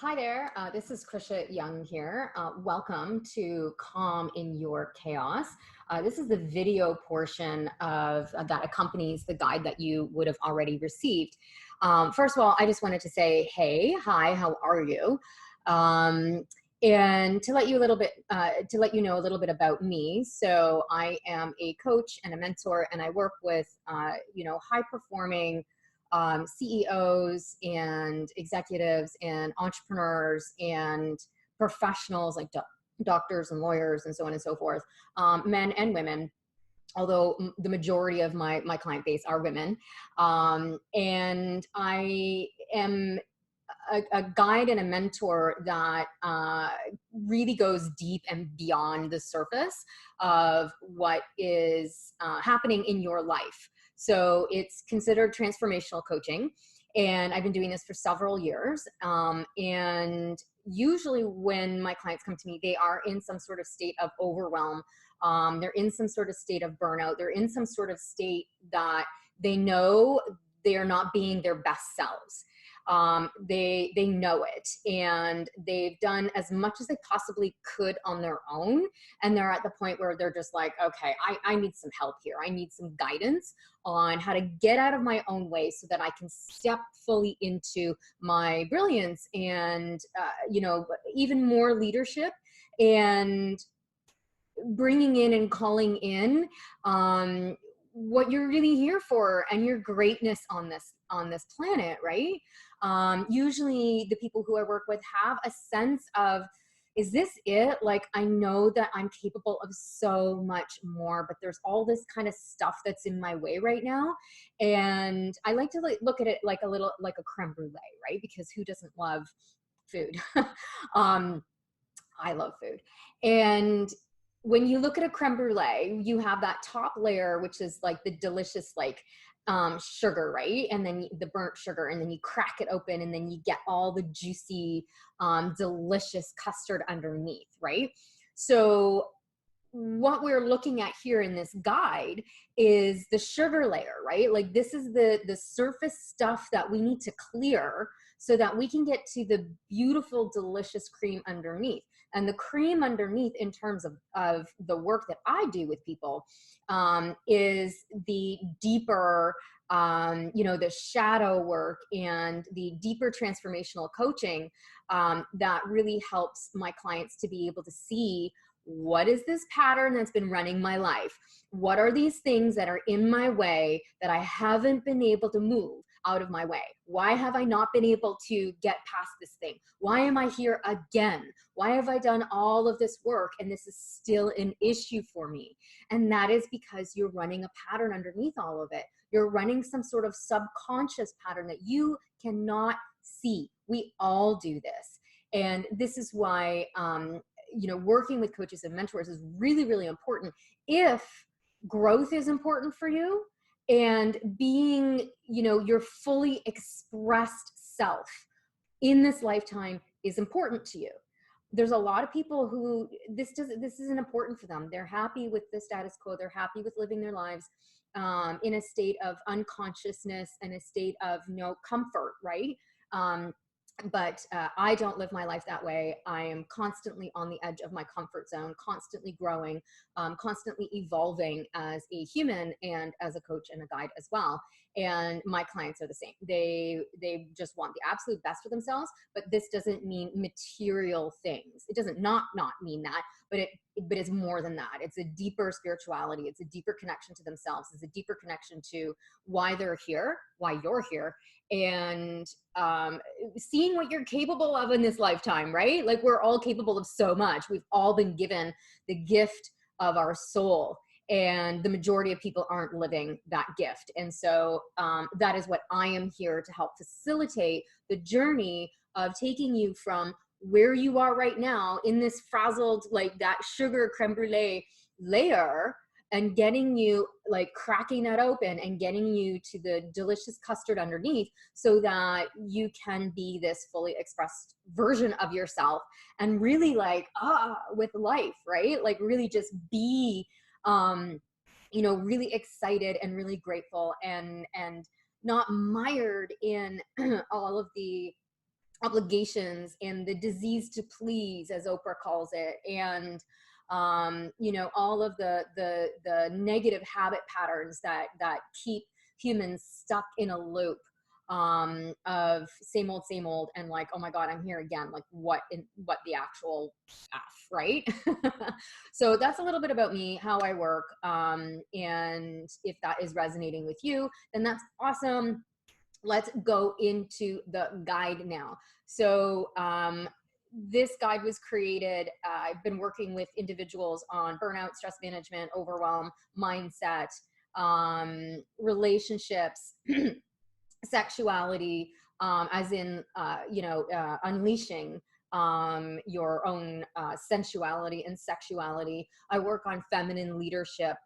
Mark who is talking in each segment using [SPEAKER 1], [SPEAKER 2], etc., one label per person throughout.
[SPEAKER 1] Hi there, this is Krisha Young here. Welcome to Calm in Your Chaos. This is the video portion of that accompanies the guide that you would have already received. First of all, I just wanted to say, hey, hi, how are you? And to let you know a little bit about me. So I am a coach and a mentor, and I work with high performing CEOs and executives and entrepreneurs and professionals like doctors and lawyers and so on and so forth, men and women, although the majority of my client base are women. And I am a guide and a mentor that really goes deep and beyond the surface of what is happening in your life. So it's considered transformational coaching. And I've been doing this for several years. And usually when my clients come to me, they are in some sort of state of overwhelm. They're in some sort of state of burnout. They're in some sort of state that they know they are not being their best selves. They know it, and they've done as much as they possibly could on their own. And they're at the point where they're just like, okay, I need some help here. I need some guidance on how to get out of my own way so that I can step fully into my brilliance and, even more leadership and bringing in and calling in what you're really here for and your greatness on this planet, right? Usually the people who I work with have a sense of, is this it? Like, I know that I'm capable of so much more, but there's all this kind of stuff that's in my way right now. And I like to look at it like a little, like a creme brulee, right? Because who doesn't love food? I love food. And when you look at a creme brulee, you have that top layer, which is like the delicious, like sugar, right? And then the burnt sugar, and then you crack it open, and then you get all the juicy, delicious custard underneath, right? So what we're looking at here in this guide is the sugar layer, right? Like, this is the surface stuff that we need to clear so that we can get to the beautiful, delicious cream underneath. And the cream underneath, in terms of the work that I do with people, is the deeper, the shadow work and the deeper transformational coaching that really helps my clients to be able to see, what is this pattern that's been running my life? What are these things that are in my way that I haven't been able to move out of my way? Why have I not been able to get past this thing? Why am I here again? Why have I done all of this work and this is still an issue for me? And that is because you're running a pattern underneath all of it. You're running some sort of subconscious pattern that you cannot see. We all do this. And this is why, working with coaches and mentors is really, really important. If growth is important for you, and being, your fully expressed self in this lifetime is important to you. There's a lot of people who this isn't important for them. They're happy with the status quo. They're happy with living their lives in a state of unconsciousness and a state of no comfort, right? But I don't live my life that way. I am constantly on the edge of my comfort zone, constantly growing, constantly evolving as a human and as a coach and a guide as well. And my clients are the same. They just want the absolute best for themselves, but this doesn't mean material things. It doesn't not mean that, but it's more than that. It's a deeper spirituality. It's a deeper connection to themselves. It's a deeper connection to why they're here, why you're here, and seeing what you're capable of in this lifetime, right? Like, we're all capable of so much. We've all been given the gift of our soul, and the majority of people aren't living that gift. And so that is what I am here to help facilitate the journey of taking you from where you are right now in this frazzled, like that sugar creme brulee layer, and getting you, like, cracking that open and getting you to the delicious custard underneath, so that you can be this fully expressed version of yourself and really, like, with life, right? Like, really just be, really excited and really grateful, and not mired in all of the obligations and the disease to please, as Oprah calls it, and you know, all of the negative habit patterns that keep humans stuck in a loop of same old, and like, oh my God, I'm here again. Like, what the actual f, right? So that's a little bit about me, how I work, and if that is resonating with you, then that's awesome. Let's go into the guide now. So this guide was created. I've been working with individuals on burnout, stress management, overwhelm, mindset, relationships, sexuality, as in, unleashing your own sensuality and sexuality. I work on feminine leadership,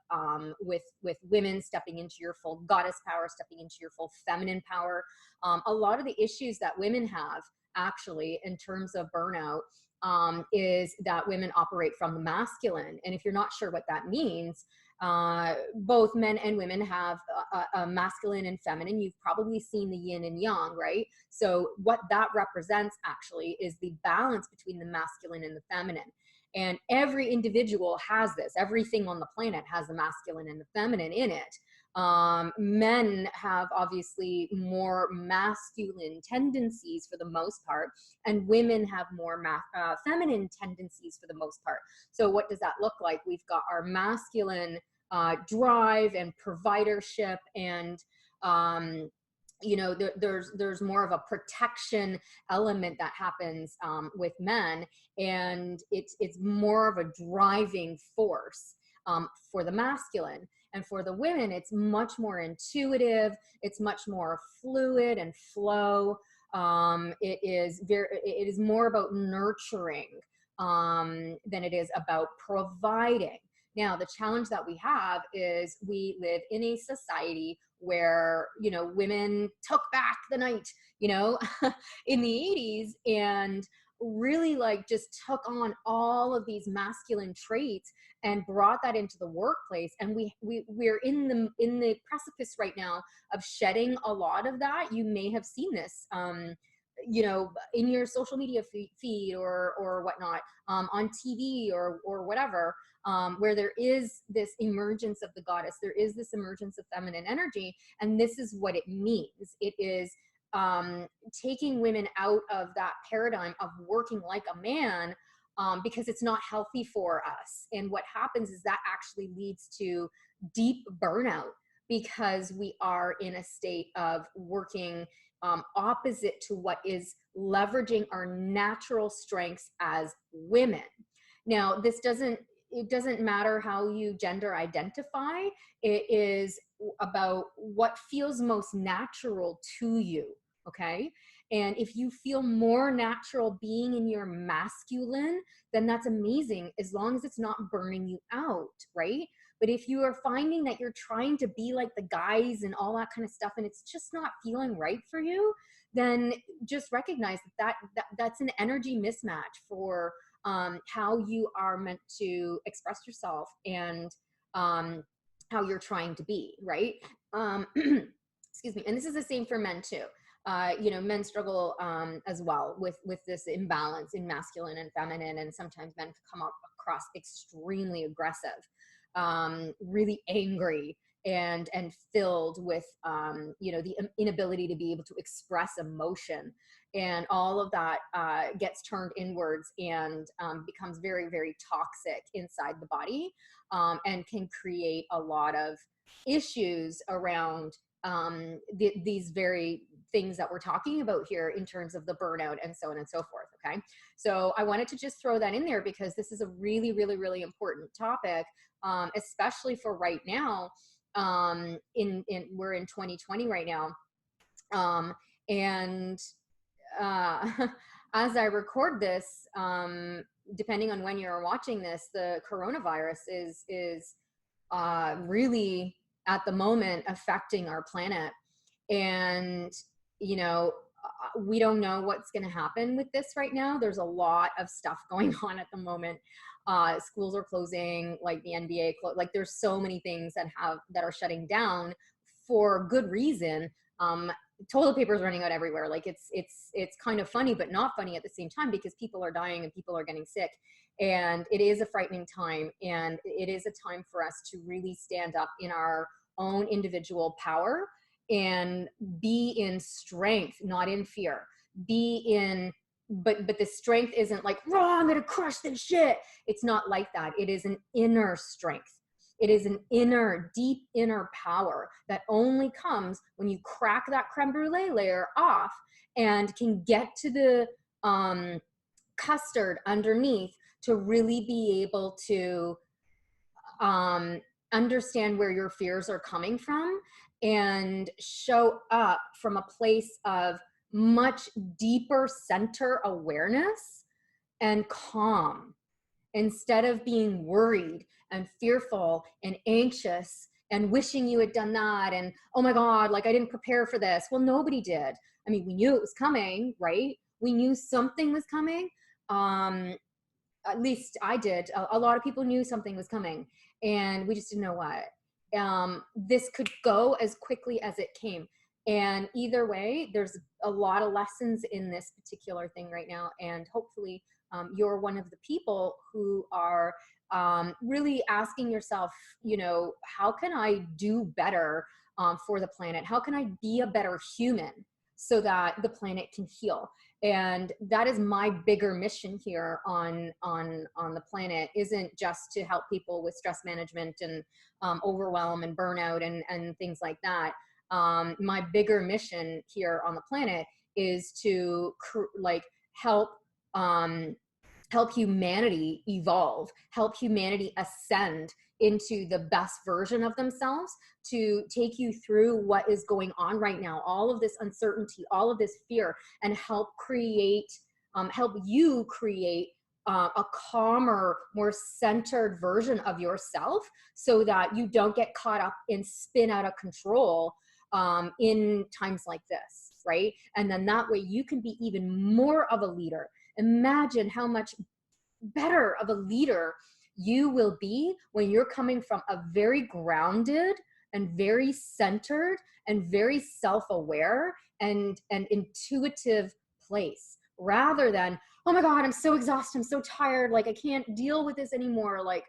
[SPEAKER 1] with women stepping into your full goddess power, stepping into your full feminine power. A lot of the issues that women have, actually, in terms of burnout, is that women operate from the masculine. And if you're not sure what that means, both men and women have a masculine and feminine. You've probably seen the yin and yang, right? So what that represents, actually, is the balance between the masculine and the feminine. And every individual has this. Everything on the planet has the masculine and the feminine in it. Men have obviously more masculine tendencies for the most part, and women have more feminine tendencies for the most part. So what does that look like? We've got our masculine drive and providership, and there's more of a protection element that happens with men, and it's more of a driving force for the masculine. And for the women, it's much more intuitive. It's much more fluid and flow. It is more about nurturing than it is about providing. Now, the challenge that we have is we live in a society where, women took back the night, in the 80s, and really like just took on all of these masculine traits and brought that into the workplace. And we're in the precipice right now of shedding a lot of that. You may have seen this, in your social media feed or whatnot, on TV or whatever, where there is this emergence of the goddess, there is this emergence of feminine energy. And this is what it means. It is taking women out of that paradigm of working like a man, because it's not healthy for us. And what happens is that actually leads to deep burnout, because we are in a state of working opposite to what is leveraging our natural strengths as women. Now, it doesn't matter how you gender identify. It is about what feels most natural to you. Okay. And if you feel more natural being in your masculine, then that's amazing, as long as it's not burning you out. Right. But if you are finding that you're trying to be like the guys and all that kind of stuff, and it's just not feeling right for you, then just recognize that's an energy mismatch for how you are meant to express yourself, and how you're trying to be, right? Excuse me. And this is the same for men too. Men struggle as well with this imbalance in masculine and feminine, and sometimes men come up across extremely aggressive, really angry, and filled with the inability to be able to express emotion, and all of that gets turned inwards and becomes very, very toxic inside the body, and can create a lot of issues around these very things that we're talking about here in terms of the burnout and so on and so forth. Okay. So I wanted to just throw that in there, because this is a really, really, really important topic, especially for right now. We're in 2020 right now. And as I record this, depending on when you're watching this, the coronavirus is really at the moment affecting our planet. And, we don't know what's going to happen with this right now. There's a lot of stuff going on at the moment. Schools are closing, like the NBA, like there's so many things that are shutting down for good reason. Toilet paper is running out everywhere. Like it's kind of funny, but not funny at the same time, because people are dying and people are getting sick. And it is a frightening time. And it is a time for us to really stand up in our own individual power and be in strength, not in fear. Be in, but the strength isn't like, raw, I'm gonna crush this shit. It's not like that. It is an inner strength. It is an inner, deep inner power that only comes when you crack that creme brulee layer off and can get to the custard underneath to really be able to understand where your fears are coming from and show up from a place of much deeper center awareness and calm, instead of being worried and fearful and anxious and wishing you had done that. And, oh my God, like I didn't prepare for this. Well, nobody did. I mean, we knew it was coming, right? We knew something was coming. At least I did. A lot of people knew something was coming, and we just didn't know what. This could go as quickly as it came. And either way, there's a lot of lessons in this particular thing right now. And hopefully you're one of the people who are really asking yourself, you know, how can I do better for the planet? How can I be a better human so that the planet can heal? And that is my bigger mission here on the planet, isn't just to help people with stress management and overwhelm and burnout and things like that. My bigger mission here on the planet is to help help humanity evolve, help humanity ascend into the best version of themselves, to take you through what is going on right now, all of this uncertainty, all of this fear, and help you create a calmer, more centered version of yourself, so that you don't get caught up and spin out of control in times like this, right? And then that way you can be even more of a leader. Imagine how much better of a leader you will be when you're coming from a very grounded and very centered and very self-aware and intuitive place, rather than, oh my God, I'm so exhausted, I'm so tired, like I can't deal with this anymore. Like,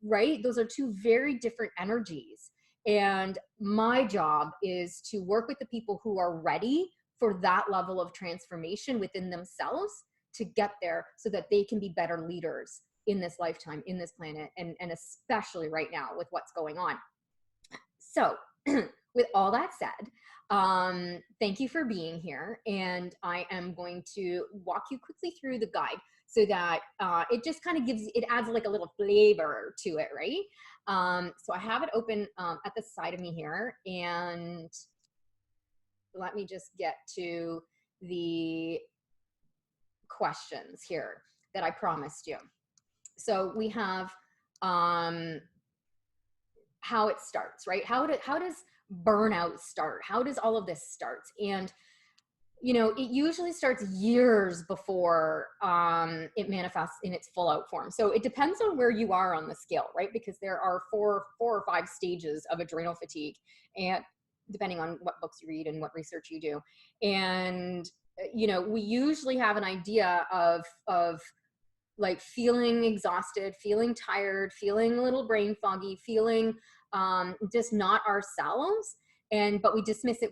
[SPEAKER 1] right? Those are two very different energies. And my job is to work with the people who are ready for that level of transformation within themselves, to get there so that they can be better leaders in this lifetime, in this planet, and especially right now with what's going on. So with all that said, thank you for being here. And I am going to walk you quickly through the guide so that it just kind of it adds like a little flavor to it, right? So I have it open at the side of me here, and let me just get to the questions here that I promised you. So we have how it starts, right? How does burnout start? How does all of this start? And you know, it usually starts years before it manifests in its full out form. So it depends on where you are on the scale, right? Because there are four or five stages of adrenal fatigue, and depending on what books you read and what research you do. And you know, we usually have an idea of like feeling exhausted, feeling tired, feeling a little brain foggy, feeling just not ourselves. But we dismiss it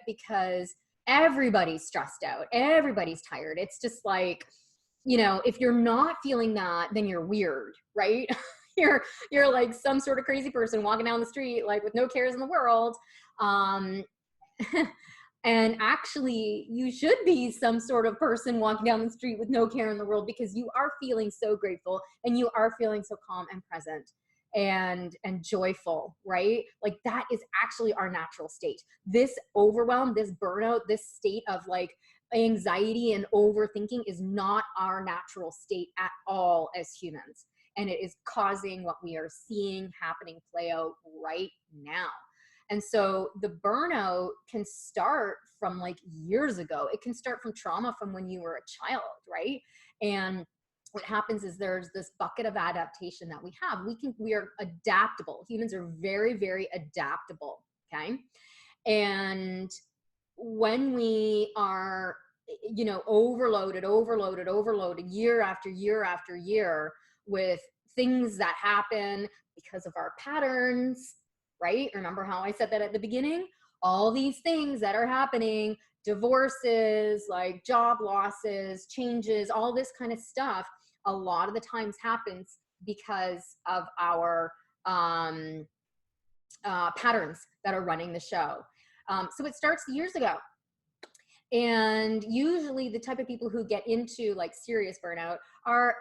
[SPEAKER 1] because everybody's stressed out, everybody's tired. It's just like, you know, if you're not feeling that, then you're weird, right? you're like some sort of crazy person walking down the street like with no cares in the world. And actually, you should be some sort of person walking down the street with no care in the world, because you are feeling so grateful and you are feeling so calm and present and joyful, right? Like that is actually our natural state. This overwhelm, this burnout, this state of like anxiety and overthinking is not our natural state at all as humans. And it is causing what we are seeing happening play out right now. And so the burnout can start from like years ago. It can start from trauma from when you were a child, right? And what happens is there's this bucket of adaptation that we have. We are adaptable. Humans are very, very adaptable, okay? And when we are, you know, overloaded year after year after year with things that happen because of our patterns, right? Remember how I said that at the beginning? All these things that are happening, divorces, like job losses, changes, all this kind of stuff, a lot of the times happens because of our patterns that are running the show. So it starts years ago. And usually the type of people who get into like serious burnout are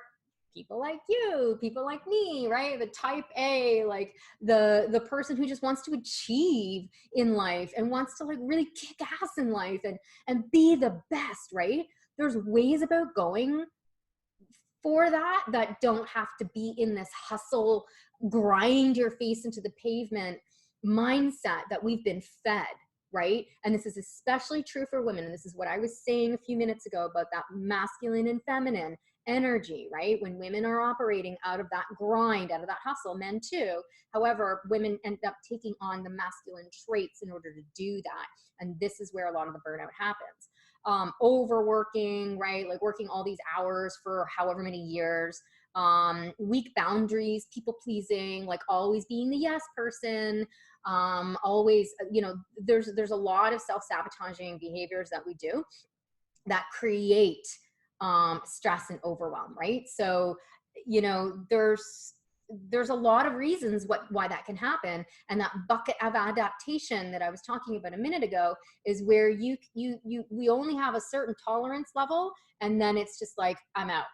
[SPEAKER 1] people like you, people like me, right? The type A, like the person who just wants to achieve in life and wants to like really kick ass in life and be the best, right? There's ways about going for that that don't have to be in this hustle, grind your face into the pavement mindset that we've been fed, right? And this is especially true for women. And this is what I was saying a few minutes ago about that masculine and feminine energy, right? When women are operating out of that grind, out of that hustle, men too. However, women end up taking on the masculine traits in order to do that. And this is where a lot of the burnout happens. Overworking, right? Like working all these hours for however many years, weak boundaries, people pleasing, like always being the yes person, always, you know, there's a lot of self-sabotaging behaviors that we do that create stress and overwhelm, right? So, you know, there's a lot of reasons why that can happen. And that bucket of adaptation that I was talking about a minute ago is where we only have a certain tolerance level, and then it's just like, I'm out.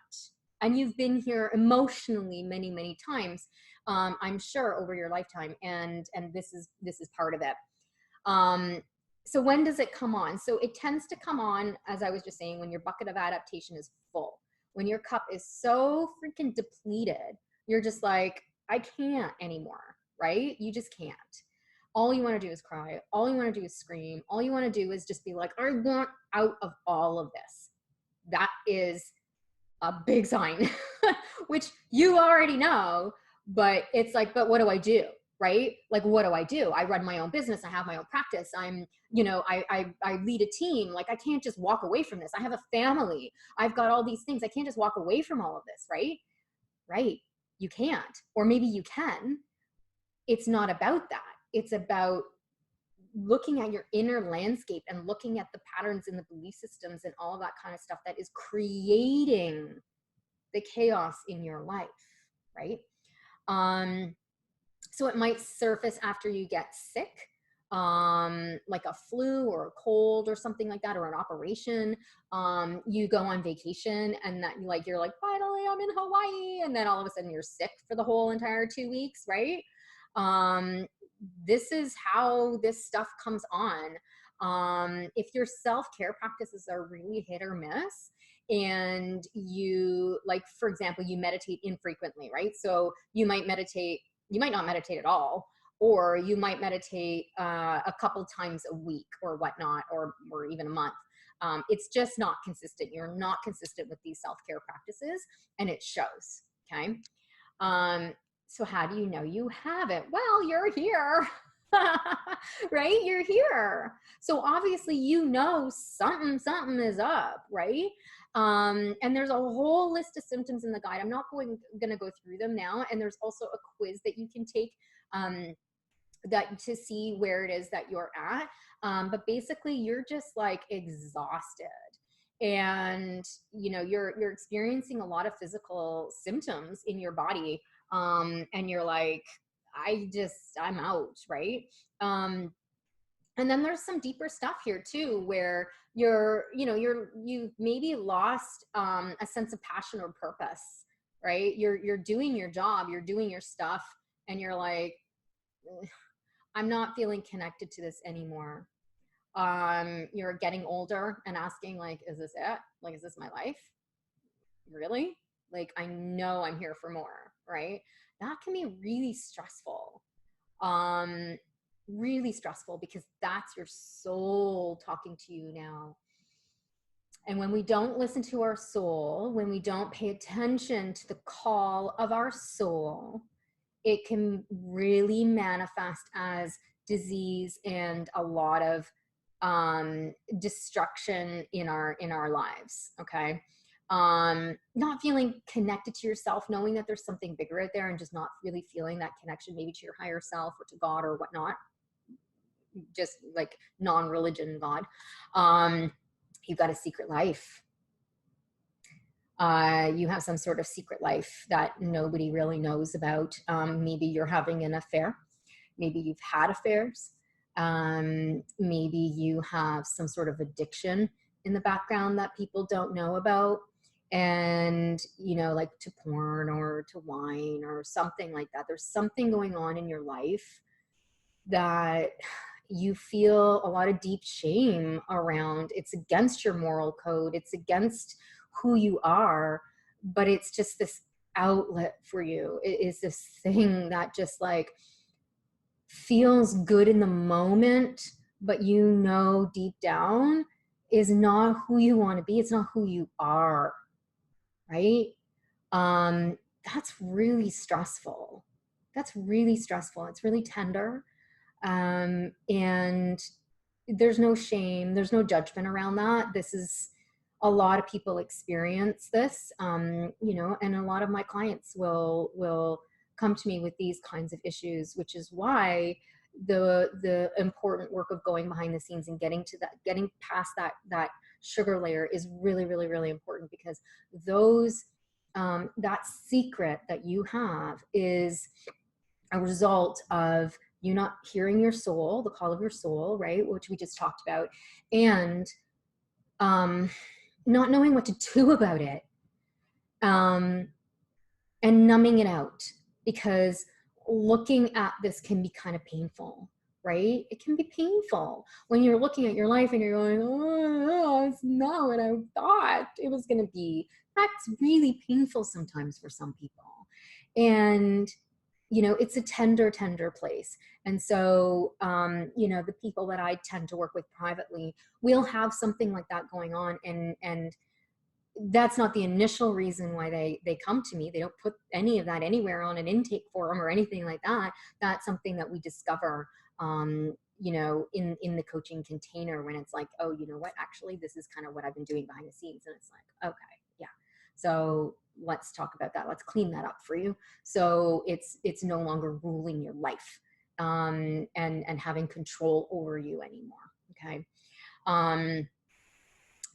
[SPEAKER 1] And you've been here emotionally many, many times, I'm sure, over your lifetime, and this is part of it. So when does it come on? So it tends to come on, as I was just saying, when your bucket of adaptation is full, when your cup is so freaking depleted, you're just like, I can't anymore, right? You just can't. All you want to do is cry. All you want to do is scream. All you want to do is just be like, I want out of all of this. That is a big sign, which you already know, but it's like, but what do I do? Right? Like, what do I do? I run my own business. I have my own practice. I'm, you know, I lead a team. Like, I can't just walk away from this. I have a family. I've got all these things. I can't just walk away from all of this, right? Right. You can't, or maybe you can. It's not about that. It's about looking at your inner landscape and looking at the patterns and the belief systems and all that kind of stuff that is creating the chaos in your life, right? So it might surface after you get sick, like a flu or a cold or something like that, or an operation. You go on vacation and that like you're like, finally I'm in Hawaii, and then all of a sudden you're sick for the whole entire 2 weeks, right? This is how this stuff comes on. If your self-care practices are really hit or miss, and you, like, for example, you meditate infrequently, right? So you might not meditate at all, or you might meditate a couple times a week or whatnot, or even a month. It's just not consistent. You're not consistent with these self-care practices, and it shows. Okay. So how do you know you have it? Well, you're here. Right? You're here. So obviously, you know, something is up, right? And there's a whole list of symptoms in the guide. I'm not going to go through them now. And there's also a quiz that you can take that to see where it is that you're at. But basically, you're just like exhausted, and you know you're experiencing a lot of physical symptoms in your body, and you're like, I'm out, right? And then there's some deeper stuff here too, where you've maybe lost a sense of passion or purpose, right? You're doing your job, you're doing your stuff, and you're like, I'm not feeling connected to this anymore. You're getting older and asking, like, is this it? Like, is this my life? Really? Like, I know I'm here for more, right? That can be really stressful. Really stressful, because that's your soul talking to you now. And when we don't listen to our soul, when we don't pay attention to the call of our soul, it can really manifest as disease and a lot of destruction in our lives. Okay. Not feeling connected to yourself, knowing that there's something bigger out there and just not really feeling that connection, maybe to your higher self or to God or whatnot, just like non-religion God. You've got a secret life. You have some sort of secret life that nobody really knows about. Maybe you're having an affair. Maybe you've had affairs. Maybe you have some sort of addiction in the background that people don't know about. And, you know, like to porn or to wine or something like that. There's something going on in your life that you feel a lot of deep shame around. It's against your moral code. It's against who you are, but it's just this outlet for you. It is this thing that just like feels good in the moment, but you know deep down is not who you want to be. It's not who you are, right? That's really stressful. That's really stressful. It's really tender. And there's no shame, there's no judgment around that. This is, a lot of people experience this, you know, and a lot of my clients will come to me with these kinds of issues, which is why the important work of going behind the scenes and getting to that, getting past that sugar layer is really, really, really important, because those that secret that you have is a result of you not hearing your soul, the call of your soul, right? Which we just talked about, and not knowing what to do about it, and numbing it out, because looking at this can be kind of painful, right? It can be painful when you're looking at your life and you're going, oh, it's not what I thought it was going to be. That's really painful sometimes for some people. And you know, it's a tender, tender place. And so, you know, the people that I tend to work with privately will have something like that going on. And that's not the initial reason why they come to me. They don't put any of that anywhere on an intake form or anything like that. That's something that we discover, you know, in the coaching container, when it's like, oh, you know what, actually, this is kind of what I've been doing behind the scenes. And it's like, okay, yeah. So let's talk about that. Let's clean that up for you. So it's no longer ruling your life, and having control over you anymore. Okay.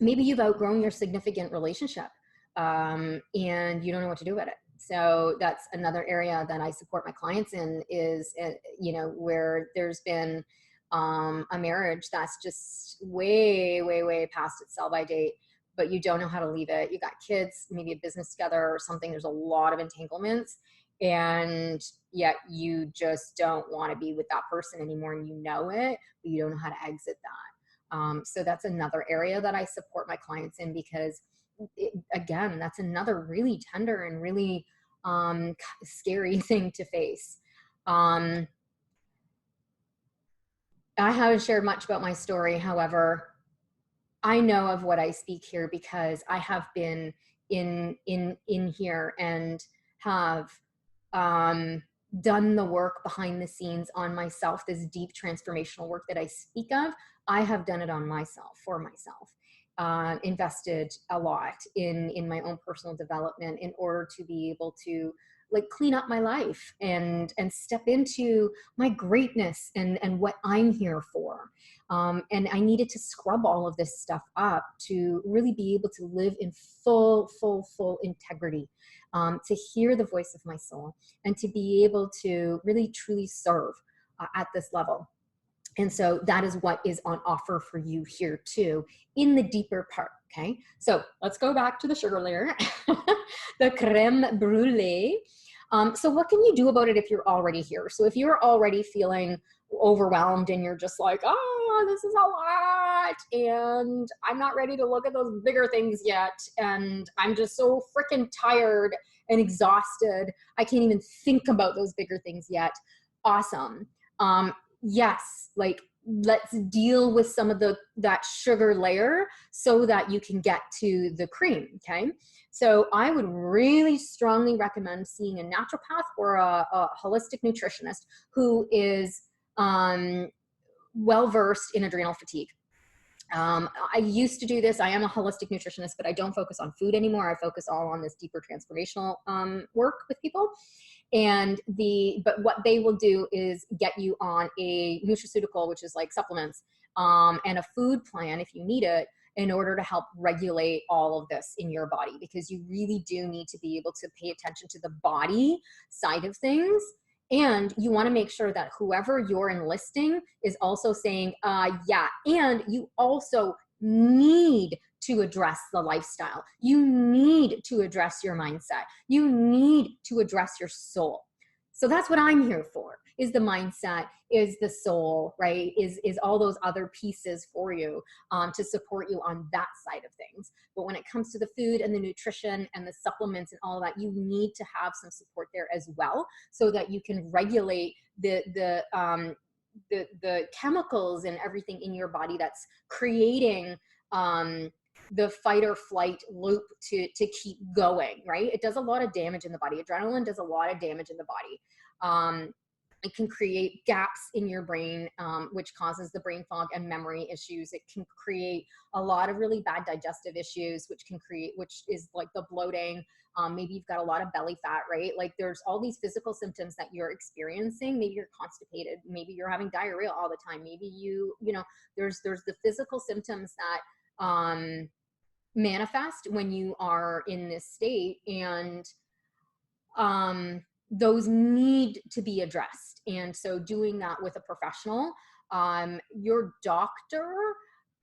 [SPEAKER 1] Maybe you've outgrown your significant relationship, and you don't know what to do about it. So that's another area that I support my clients in, is, you know, where there's been a marriage that's just way, way, way past its sell by date, but you don't know how to leave it. You got kids, maybe a business together or something. There's a lot of entanglements, and yet you just don't want to be with that person anymore, and you know it, but you don't know how to exit that. So that's another area that I support my clients in, because again, that's another really tender and really scary thing to face. I haven't shared much about my story. However, I know of what I speak here because I have been in here and have done the work behind the scenes on myself. This deep transformational work that I speak of, I have done it on myself, for myself. Invested a lot in my own personal development in order to be able to like clean up my life and step into my greatness and what I'm here for. And I needed to scrub all of this stuff up to really be able to live in full integrity, to hear the voice of my soul, and to be able to really truly serve at this level. And so that is what is on offer for you here too, in the deeper part. Okay, so let's go back to the sugar layer, the creme brulee. So what can you do about it if you're already here? So if you're already feeling overwhelmed and you're just like, oh, this is a lot, and I'm not ready to look at those bigger things yet, and I'm just so freaking tired and exhausted, I can't even think about those bigger things yet. Awesome. Yes, like let's deal with some of that sugar layer so that you can get to the cream. Okay. So I would really strongly recommend seeing a naturopath or a holistic nutritionist who is well versed in adrenal fatigue. I used to do this. I am a holistic nutritionist, but I don't focus on food anymore. I focus all on this deeper transformational work with people. But what they will do is get you on a nutraceutical, which is like supplements, and a food plan if you need it, in order to help regulate all of this in your body, because you really do need to be able to pay attention to the body side of things. And you want to make sure that whoever you're enlisting is also saying, yeah, and you also need to address the lifestyle. You need to address your mindset. You need to address your soul. So that's what I'm here for, is the mindset, is the soul, right? Is all those other pieces for you, to support you on that side of things. But when it comes to the food and the nutrition and the supplements and all that, you need to have some support there as well, so that you can regulate the chemicals and everything in your body that's creating the fight or flight loop to keep going, right? It does a lot of damage in the body. Adrenaline does a lot of damage in the body. It can create gaps in your brain, which causes the brain fog and memory issues. It can create a lot of really bad digestive issues, which is like the bloating. Maybe you've got a lot of belly fat, right? Like there's all these physical symptoms that you're experiencing. Maybe you're constipated. Maybe you're having diarrhea all the time. Maybe there's the physical symptoms that manifest when you are in this state, and those need to be addressed. And so doing that with a professional, your doctor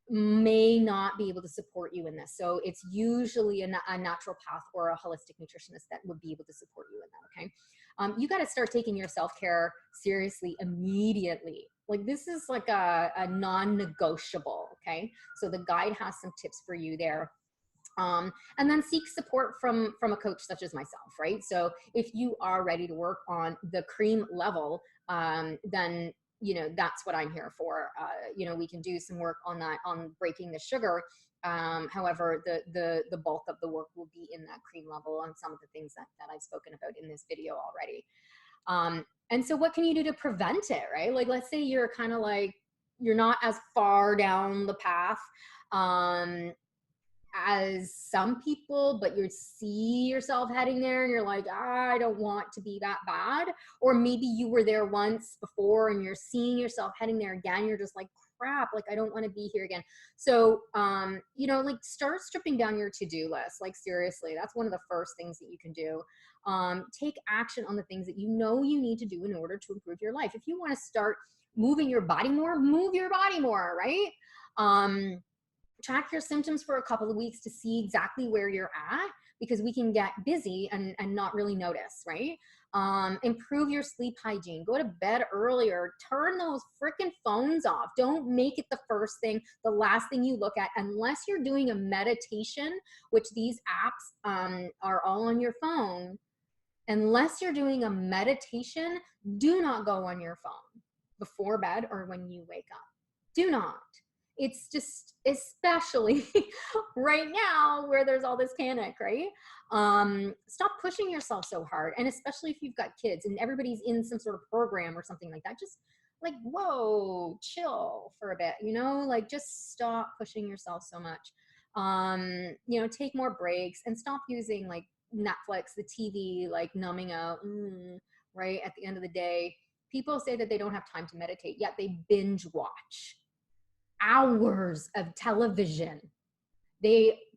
[SPEAKER 1] may not be able to support you in this. So it's usually a naturopath or a holistic nutritionist that would be able to support you in that. Okay. You got to start taking your self-care seriously immediately. Like this is like a non-negotiable. Okay. So the guide has some tips for you there. And then seek support from a coach such as myself, right? So if you are ready to work on the cream level, then that's what I'm here for. We can do some work on that, on breaking the sugar. However, the bulk of the work will be in that cream level on some of the things that I've spoken about in this video already. And so what can you do to prevent it, right? Like, let's say you're kind of like, you're not as far down the path, as some people, but you see yourself heading there and you're like, I don't want to be that bad. Or maybe you were there once before and you're seeing yourself heading there again. You're just like, crap, like I don't want to be here again. So, like start stripping down your to-do list. Like seriously, that's one of the first things that you can do. Take action on the things that you know you need to do in order to improve your life. If you want to start moving your body more, move your body more, right? Track your symptoms for a couple of weeks to see exactly where you're at, because we can get busy and not really notice, right? Improve your sleep hygiene, go to bed earlier, turn those freaking phones off. Don't make it the first thing, the last thing you look at, unless you're doing a meditation, which these apps are all on your phone. Unless you're doing a meditation, do not go on your phone before bed or when you wake up. Do not. It's just, especially right now where there's all this panic, right? Stop pushing yourself so hard. And especially if you've got kids and everybody's in some sort of program or something like that, just like, whoa, chill for a bit, like just stop pushing yourself so much. Take more breaks and stop using like Netflix, the TV, like numbing out, right? At the end of the day, people say that they don't have time to meditate, yet they binge watch hours of television.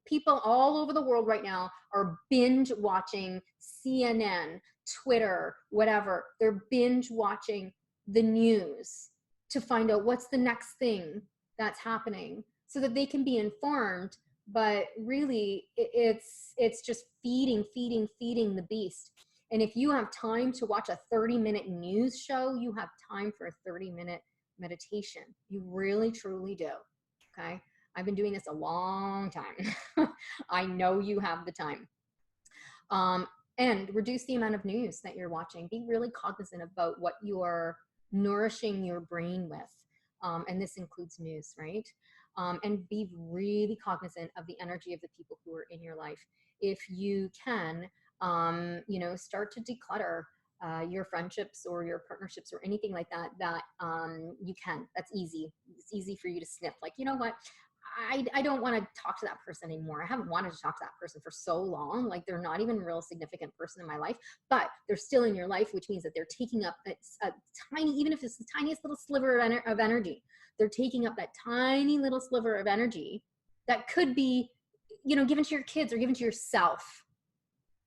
[SPEAKER 1] People all over the world right now are binge watching CNN, Twitter, whatever. They're binge watching the news to find out what's the next thing that's happening so that they can be informed. But really, it's just feeding the beast. And if you have time to watch a 30-minute news show, you have time for a 30-minute meditation. You really, truly do. Okay. I've been doing this a long time. I know you have the time. And reduce the amount of news that you're watching. Be really cognizant about what you're nourishing your brain with. And this includes news, right? And be really cognizant of the energy of the people who are in your life. If you can, start to declutter. your friendships or your partnerships or anything like that, that you can. That's easy. It's easy for you to snip. Like, you know what? I don't want to talk to that person anymore. I haven't wanted to talk to that person for so long. Like, they're not even a real significant person in my life, but they're still in your life, which means that they're taking up a tiny, even if it's the tiniest little sliver of energy, they're taking up that tiny little sliver of energy that could be, you know, given to your kids or given to yourself,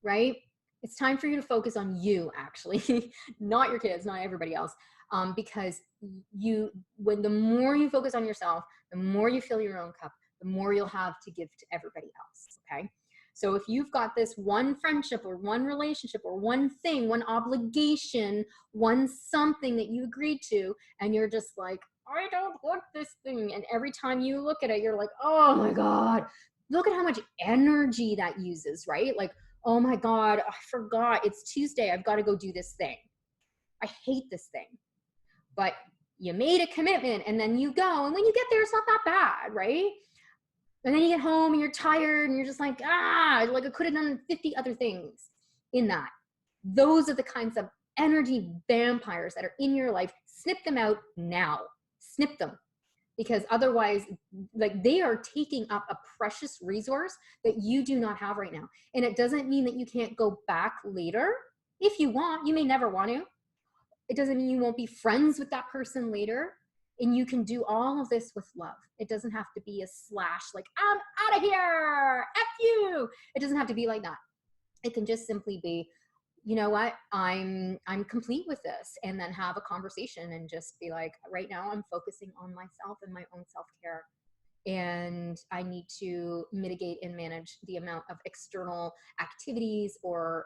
[SPEAKER 1] right? It's time for you to focus on you, actually, not your kids, not everybody else. Because when the more you focus on yourself, the more you fill your own cup, the more you'll have to give to everybody else. Okay. So if you've got this one friendship or one relationship or one thing, one obligation, one something that you agreed to, and you're just like, I don't want this thing. And every time you look at it, you're like, oh my God, look at how much energy that uses, right? Like, oh my God, I forgot it's Tuesday. I've got to go do this thing. I hate this thing. But you made a commitment and then you go. And when you get there, it's not that bad, right? And then you get home and you're tired and you're just like, like I could have done 50 other things in that. Those are the kinds of energy vampires that are in your life. Snip them out now. Snip them. Because otherwise, like, they are taking up a precious resource that you do not have right now. And it doesn't mean that you can't go back later. If you want, you may never want to. It doesn't mean you won't be friends with that person later. And you can do all of this with love. It doesn't have to be a slash, like, I'm out of here, F you. It doesn't have to be like that. It can just simply be, you know what, I'm complete with this, and then have a conversation and just be like, right now I'm focusing on myself and my own self-care, and I need to mitigate and manage the amount of external activities or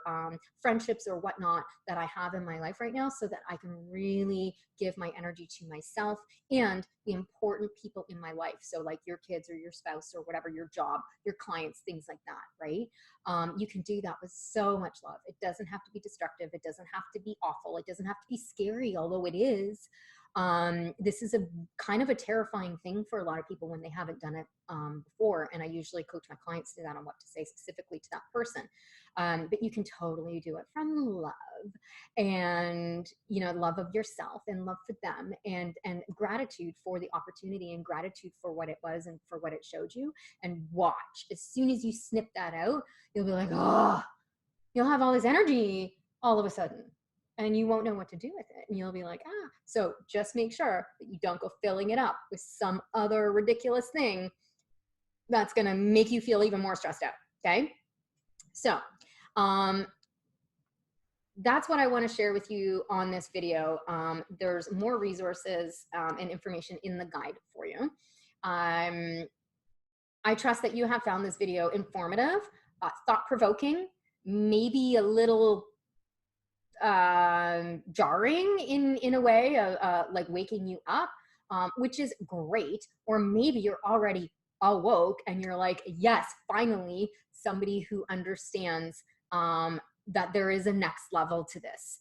[SPEAKER 1] friendships or whatnot that I have in my life right now, so that I can really give my energy to myself and the important people in my life. So like your kids or your spouse or whatever, your job, your clients, things like that, right? You can do that with so much love. It doesn't have to be destructive. It doesn't have to be awful. It doesn't have to be scary, although it is. This is a kind of a terrifying thing for a lot of people when they haven't done it before. And I usually coach my clients to that on what to say specifically to that person. But you can totally do it from love and, you know, love of yourself and love for them, and gratitude for the opportunity and gratitude for what it was and for what it showed you. And watch, as soon as you snip that out, you'll be like, oh, you'll have all this energy all of a sudden, and you won't know what to do with it. And you'll be like, so just make sure that you don't go filling it up with some other ridiculous thing that's going to make you feel even more stressed out. Okay. So, that's what I want to share with you on this video. There's more resources and information in the guide for you. I trust that you have found this video informative, thought-provoking, maybe a little jarring in a way, like waking you up, which is great. Or maybe you're already awoke and you're like, yes, finally somebody who understands that there is a next level to this.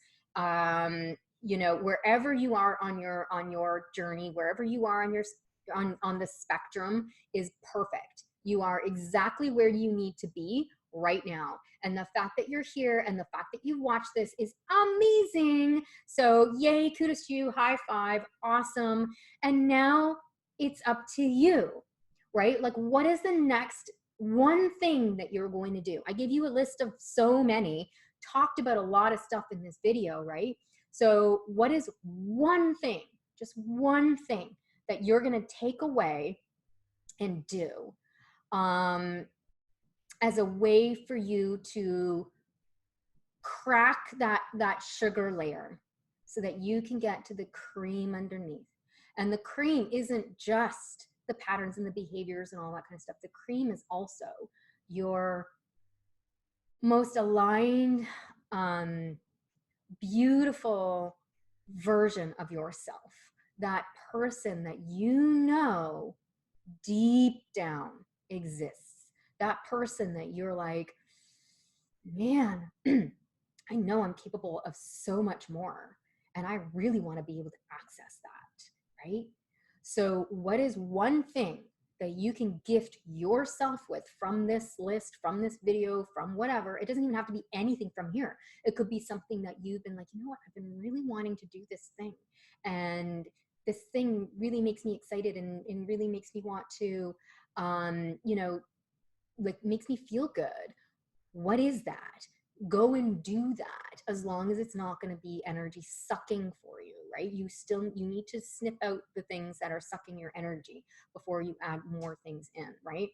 [SPEAKER 1] You know, wherever you are on your journey, wherever you are on the spectrum is perfect. You are exactly where you need to be right now. And the fact that you're here and the fact that you watch this is amazing. So yay, kudos to you, high five, awesome. And now it's up to you, right? Like, what is the next one thing that you're going to do? I gave you a list of so many, talked about a lot of stuff in this video, right? So what is one thing, just one thing that you're going to take away and do as a way for you to crack that sugar layer so that you can get to the cream underneath? And the cream isn't just the patterns and the behaviors and all that kind of stuff. The cream is also your most aligned, beautiful version of yourself. That person that you know deep down exists. That person that you're like, man, I know I'm capable of so much more, and I really want to be able to access that, right? So what is one thing that you can gift yourself with from this list, from this video, from whatever. It doesn't even have to be anything from here. It could be something that you've been like, you know what, I've been really wanting to do this thing. And this thing really makes me excited and really makes me want to, you know, like makes me feel good. What is that? Go and do that, as long as it's not going to be energy sucking for you, right? You need to snip out the things that are sucking your energy before you add more things in, right?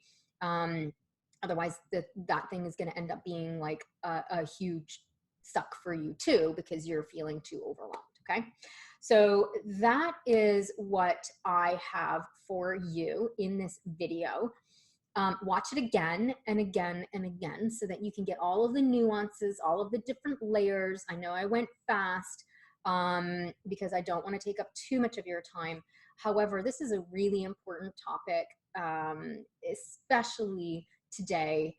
[SPEAKER 1] Otherwise that thing is going to end up being like a huge suck for you too, because you're feeling too overwhelmed. Okay, so that is what I have for you in this video. Watch it again and again and again so that you can get all of the nuances, all of the different layers. I know I went fast because I don't want to take up too much of your time. However, this is a really important topic, especially today,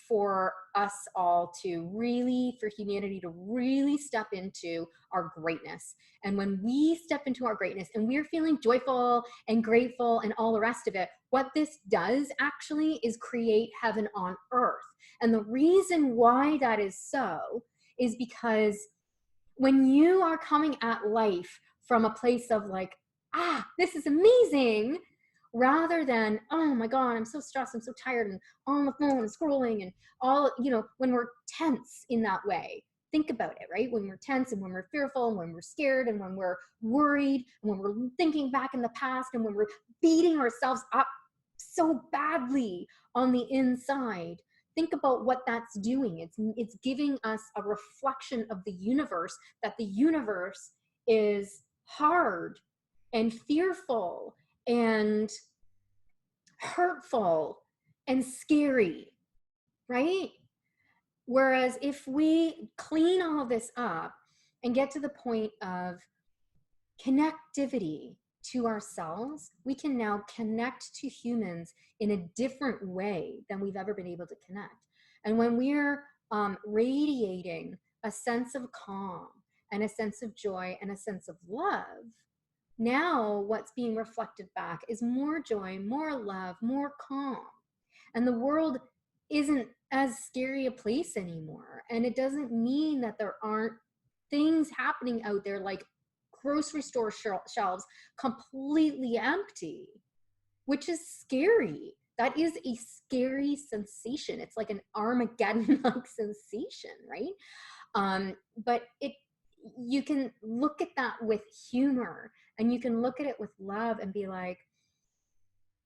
[SPEAKER 1] for us all to really, for humanity to really step into our greatness. And when we step into our greatness and we're feeling joyful and grateful and all the rest of it, what this does actually is create heaven on earth. And the reason why that is so is because when you are coming at life from a place of like, this is amazing, rather than, oh my God, I'm so stressed, I'm so tired, and on the phone and scrolling and all, you know, when we're tense in that way. Think about it, right? When we're tense and when we're fearful and when we're scared and when we're worried and when we're thinking back in the past and when we're beating ourselves up so badly on the inside, think about what that's doing. It's giving us a reflection of the universe, that the universe is hard and fearful and hurtful and scary, right? Whereas if we clean all of this up and get to the point of connectivity to ourselves, we can now connect to humans in a different way than we've ever been able to connect. And when we're radiating a sense of calm and a sense of joy and a sense of love, now what's being reflected back is more joy, more love, more calm. And the world isn't as scary a place anymore. And it doesn't mean that there aren't things happening out there, like grocery store shelves completely empty, which is scary. That is a scary sensation. It's like an Armageddon-like sensation, right? But you can look at that with humor, and you can look at it with love and be like,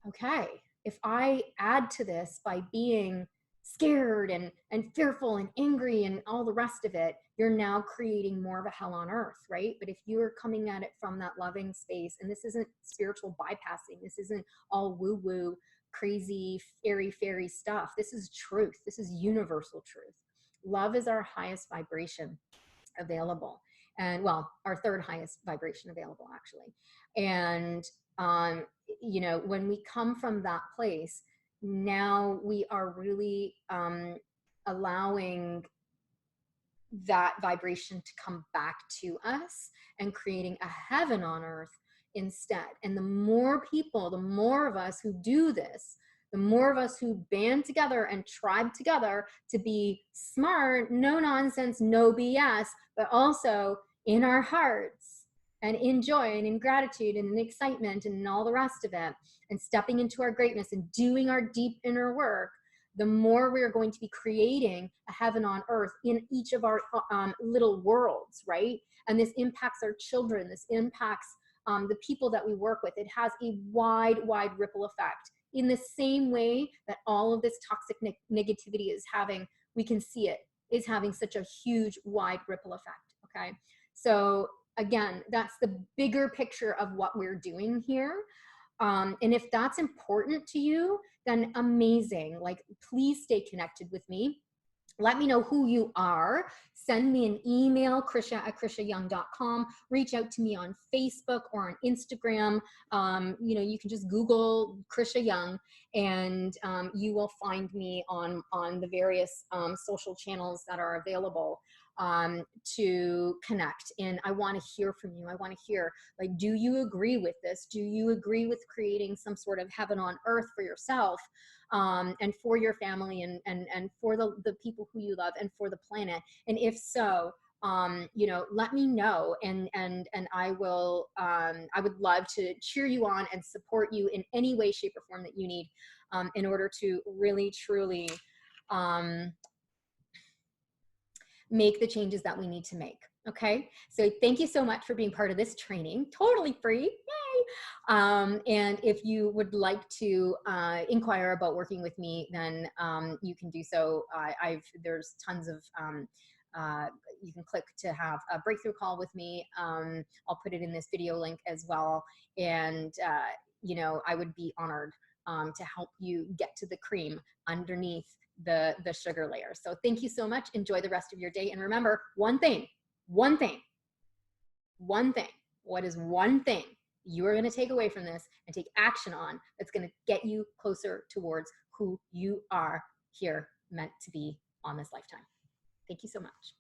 [SPEAKER 1] okay, if I add to this by being scared and fearful and angry and all the rest of it, you're now creating more of a hell on earth, right? But if you're coming at it from that loving space, and this isn't spiritual bypassing, this isn't all woo-woo, crazy, fairy stuff. This is truth. This is universal truth. Love is our highest vibration available. And well, our third highest vibration available, actually. And you know, when we come from that place, now we are really allowing that vibration to come back to us and creating a heaven on earth instead. And the more people, the more of us who do this, the more of us who band together and tribe together to be smart, no nonsense, no BS, but also in our hearts and in joy and in gratitude and in excitement and in all the rest of it, and stepping into our greatness and doing our deep inner work, the more we're going to be creating a heaven on earth in each of our little worlds, right? And this impacts our children. This impacts the people that we work with. It has a wide ripple effect. In the same way that all of this toxic negativity is having, we can see it, is having such a huge, wide ripple effect, okay? So again, that's the bigger picture of what we're doing here. And if that's important to you, then amazing. Like, please stay connected with me. Let me know who you are. Send me an email, krisha@krishayoung.com. Reach out to me on Facebook or on Instagram. You know, you can just Google Krisha Young, and you will find me on the various social channels that are available. to connect. And I want to hear from you. I want to hear, like, do you agree with this? Do you agree with creating some sort of heaven on earth for yourself, and for your family, and for the people who you love, and for the planet? And if so, you know, let me know, and I will, I would love to cheer you on and support you in any way, shape, or form that you need, in order to really, truly, um, make the changes that we need to make. Okay, so thank you so much for being part of this training, totally free. Yay! And if you would like to inquire about working with me, then you can do so. There's tons of you can click to have a breakthrough call with me. I'll put it in this video link as well. And you know, I would be honored to help you get to the cream underneath the sugar layer. So thank you so much. Enjoy the rest of your day. And remember, one thing, one thing, one thing. What is one thing you are going to take away from this and take action on that's going to get you closer towards who you are here meant to be on this lifetime? Thank you so much.